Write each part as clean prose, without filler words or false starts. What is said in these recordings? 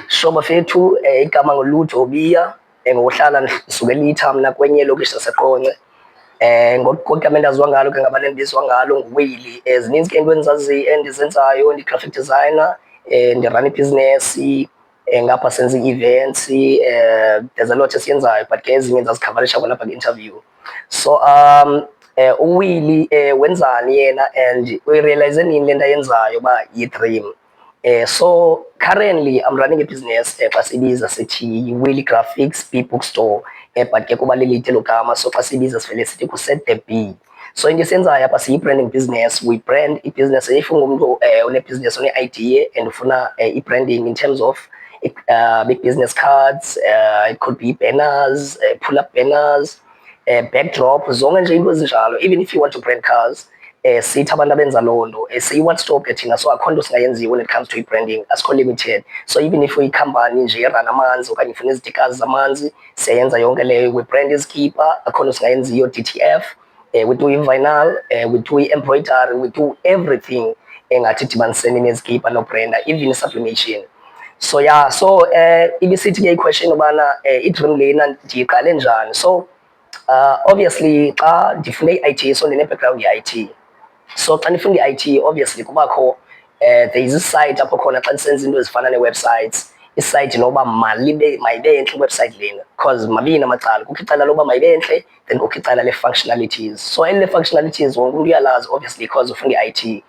Shoba fethu igama ngolutho Biya ngokuhlala ngisukela ithamna kwenye lokishi saseqonce. Ngokugama endaziwa ngalo ke ngabantu endibizwa ngalo nguWilly. Zininzi ke into endizazi endizenzayo, ndi-graphic designer, ndirun ibhiziness ngapha senza ii-events, there's a lot esiyenzayo but ke ezinye ndizazikhavarisha kwalapha kwi-interview. So uWilly wenzani yena and uyirealize nini le nto ayenzayo uba yi-dream. So currently I'm running a business xa sibiza sithi Willy Graphics B Bookstore, but ke kuba lelide lo gama, so xa sibiza sivele sithi ku-Set the B. So into esiyenzayo apha siyi-branding business, we brand i-business. If ungumntu une-business one-idea and ufuna i-branding in terms of big business cards, it could be banners, pull-up banners, backdrop, zonke nje into ezinjalo. Even if you want to brand cars, sithi abantu abenza loo nto siyi-one stop ke thina, so akho nto singayenziyo when it comes to i-branding, asikho limited. So even if uyikhampani nje erana amanzi okanye ufuna izitikazi zamanzi, siyayenza yonke leyo. We brand izikipa, akho nto singayenziyo. DTF, we do i-vinyl, we do i-embroidery, we do everything engathi dibaniseni nezikipa nobranda, even sublimation. So yeah, so ibisithi ke i-question ubana i-dream lena ndiyiqale njani. So obviously xa ndifune i-IT, so ndine-background ye-IT. So xa ndifunda i-IT obviously kubakho there is a site apho khona xa ndisenza into ezifana nee-websites, isite noba mayibe entle iwebsite lena, because mabini amacala, kukho icala loba mayibe entle, then kukho icala le-functionalities. So eli le-functionalities wonke umntu uyalazi obviously because ufunda i-IT,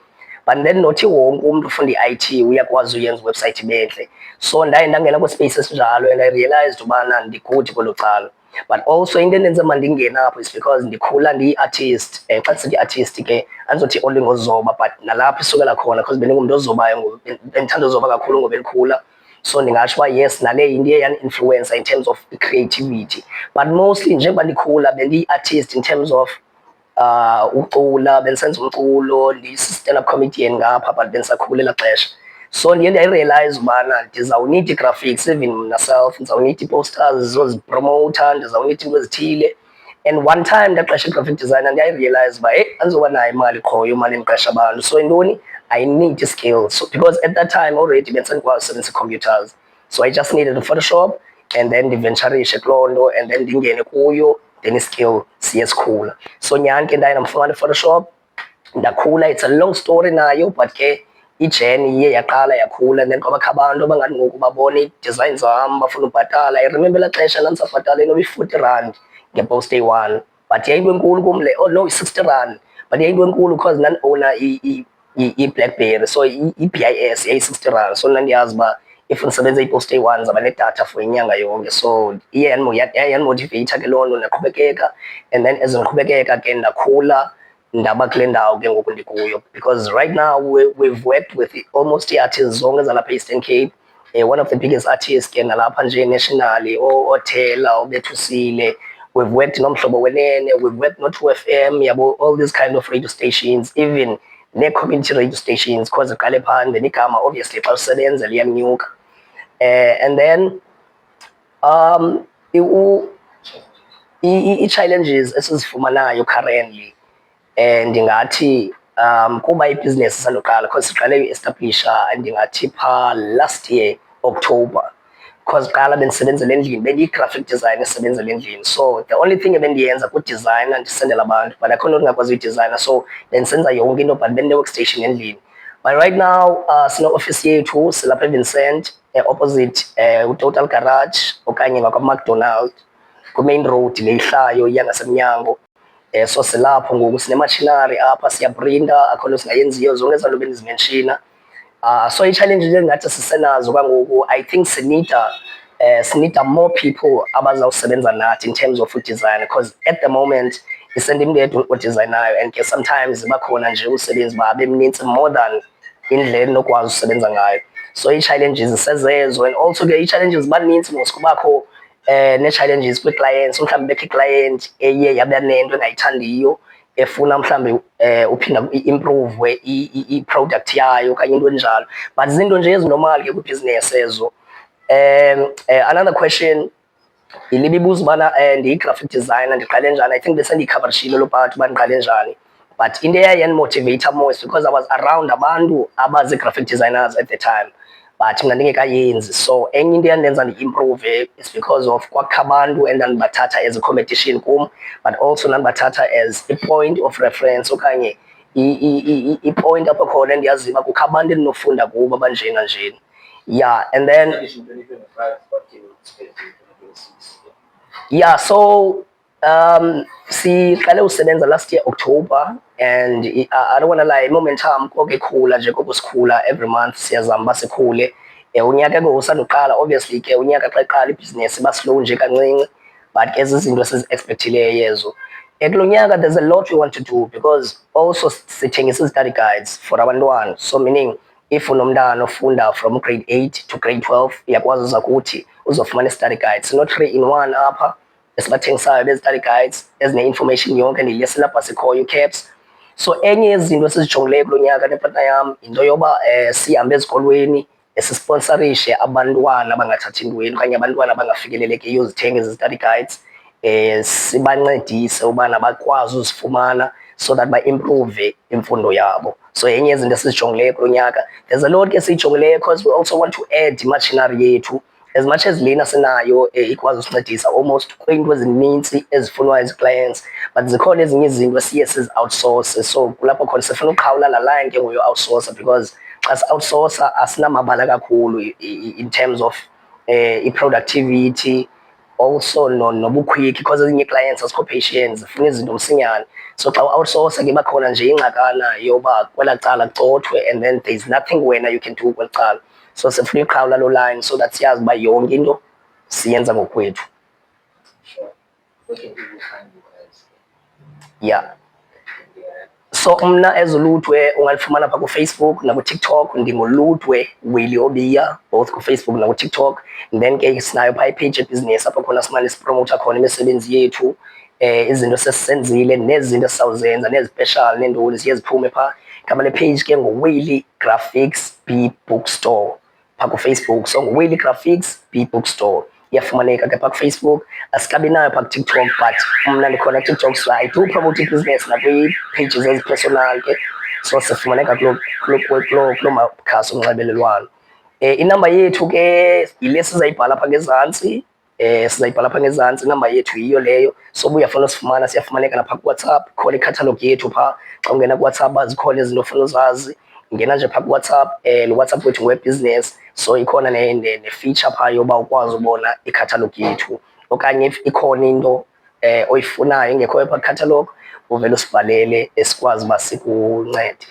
but then nothi wonke umntu ufunda i-IT uyakwazi uyenza iwebsite ibe ntle. So ndaye ndangena kwispace esinjalo and I realized ubana ndi-good kwelo cala. But also into endenze mandingene apho is because ndikhula ndiyi-artist. Xa ndisithi artist ke andizothi only ngozoba, but nalapho isukela khona because bendingumntu ozobayo, bendithanda uzoba kakhulu ngoba ndikhula. So ndingatsho uba yes, nale yinto iye yan-influencer in terms of creativity. But mostly njengoba ndikhula bendiyi-artist in terms of ucula, bendisenza umculo, ndi-stand up comedian ngapha, but bendisakhula elaa xesha. So ndiye ndayirealize ubana ndizawunida i-graphics, even myself ndizawunida ii-posters zozipromowutha, ndizawunida into ezithile. And one time ndaqesha i-graphic designer ndiyayirealize uba andizoba nayo imali qhoyo, imali endiqesha abantu. So intoni, I need i-skills. So because at that time already bendisandikwazi usebenzisa ii-computers, so I just needed a Photoshop and then ndiventurishe kuloo nto and then ndingene kuyo, then i-skill siye sikhula. So nyhani ke ndaye ndamfumana i-Photoshop, ndakhula. It's a long story nayo, but ke ijeni iye yaqala yakhula, then kwabakho abantu abangathi ngoku babona ii-design zam bafuna ubhatala. I remember elaa xesha ndandisabhatala inoba i-R40 nge-post eyi-one, but yayinto enkulu kum le. Oh no, i-R60, but yayinto enkulu because ndandiowna i-BlackBerry, so i-BIS yayi-R60. So ndandiyazi uba if ndisebenza i-post eyi-one ndizawuba nedatha for inyanga yonke. So iye yanimotiveyitha ke loo nto, ndaqhubekeka. And then as ndiqhubekeka ke ndakhula, ndaba kule ndawo ke ngoku ndikuyo, because right now we've worked with almost ii-artists zonke zalapha e-Eastern Cape. One of the biggest artists ke nalapha nje nationally, oThela, oBethusile. We've worked nomhlobo wenene, we've worked no-True FM, yabo, all these kind of radio stations, even nee-community radio stations, because iqale phana, then igama obviously xa usebenza liyanyuka. And then ii-challenges esizifumanayo currently, ndingathi kuba ibhizinesi isandoqala, because siqale uyi-establisha ndingathi phaa last year October, because qala bendisebenzela endlini, bendiyi-graphic designer esebenzela endlini. So the only thing ebendiyenza kudesigner, ndisendela abantu, but akho nto ndingakwazi uyidesigner, so bendisenza yonke into, but bendine-workstation endlini. But right now sine-office yethu silapha eVincent, opposite uTotal Garage okanye ngakwa-McDonald, ku-main road le ihlayo iya ngasemnyango. So silapho ngoku, sine-machinery apha, siyaprinta, akho nto singayenziyo, zonke ezaa nto bendizimenshina. So ii-challenges engathi sisenazo kwangoku, I think sinida more people abazawusebenza nathi in terms of udesign, because at the moment isendim ndedwa odizayinayo, and ke sometimes bakhona nje usebenzi babe mnintsi more than indlela endinokwazi usebenza ngayo. So ii-challenges zisezezo, and also ke ii-challenges ziba nintsi mos, kubakho nee-challenges kwii-clients. Mhlawumbi bekho i-client eye yaba nento engayithandiyo, efuna mhlawumbi uphinda i-improve i-product yayo okanye into enjalo, but zinto nje ezinormal ke kwibhizinesi ezo. Another question ilibibuza ubana ndiyi-graphic designer ndiqale njani. I think besendiyikhavarishile loo part uba ndiqale njani, but into eyayandimotiveyitha most because I was around abantu abazii-graphic designers at the time. but mina ndingekayenzi. So enye into eyandenza ndi-improve is because of kwakha abantu endandibathatha as a competition kum, but also ndandibathatha as a point of reference okanye i-point apho khona endiyaziyo uba kukho abantu endinofunda kubo abanjena njena. Yeah, and then yeah, so siqale usebenza last year October, and I don't want to lie, momentum konke khula nje kokusikhula every month siyazama uba sikhule. Unyaka ke usanduqala obviously ke unyaka xa iqala ibhizinesi iba slow nje kancinci, but ke zizinto sizi-expectileyo ezo. Kulo nyaka there's a lot we want to do because also sithengisa study guides for abantwana, so meaning if unomntana ofunda from grade 8 to grade 12 uyakwazi uza kuthi uzofumana i-study guides, not 3-in-1 apha esibathengisayo bezi-study guides ezine-information yonke nile-syllabus ikhoyo i-caps. So enye yezinto esizijongileyo kulo nyaka nepartner yam yinto yoba sihambe ezikolweni sisponsorishe abantwana abangathathi ntweni okanye abantwana abangafikelelekiyo uzithenga ezi-study guides, sibancedise ubana bakwazi uzifumana so that ba-improve imfundo yabo. So yenye yezinto esizijongileyo kulo nyaka. There's a lot ke siyijongileyo because we also want to add imachinery yethu as much as lena sinayo ikwazi usincedisa almost kwiinto ezinintsi ezifunwayo zi-clients, but zikhona ezinye izinto siye sizi-outsource. So kulapho khona sifuna uqhawula la line ke ngoyo-outsourcer because xa si-outsourcer asinamabala kakhulu in terms of i-productivity also nobukhwikhi because ezinye ii-clients azikho patience zifuna izinto msinyane. So xa u-outsourcer ke bakhona nje ingxakana yoba kwelaa cala kucothwe and then there's nothing wena you can do kweli cala. So sifuna iqhawula loo line so that siyazi uba yonke into siyenza ngokwethu. Yeah. So mna as uLudwe ungalifumana pha kuFacebook nakuTikTok, ndinguLudwe Willy Obiya both kuFacebook nakuTikTok. Then ke sinayo pha ipage yebhizinesi apho khona simane sipromotha khona imisebenzi yethu, izinto sesenzile nezinto esizawuzenza nezipeshal neentoni ziye ziphume pha. Igama le-page ke nguWilly Graphics B Bookstore pha kuFacebook. So nguWilly Graphics B Bookstore iyafumaneka ke pha kuFacebook. Asikabi nayo pha kuTikTok, but mna ndikhona kuTikTok, so I do promote ibhizinesi nakwi-pages ezipersonal ke, so sifumaneka kuloo makhasi onxibelelwano. Inamba yethu ke yile sizayibhala apha ngezantsi, sizayibhala apha ngezantsi, inamba yethu yiyo leyo. So uba uyafuna usifumana siyafumaneka napha kuWhatsApp, ikhona ikhatalog yethu phaa. Xa ungena kuWhatsApp zikhona izinto ofuna uzazi, ngena nje phaa kuWhatsApp, lo WhatsApp wethu ngowebhizinesi, so ikhona ne-feature phaa yoba ukwazi ubona ikhatalog yethu. Okanye if ikhona into oyifunayo engekhoyo phaa kukhatalog uvele usibhalele sikwazi uba sikuncede.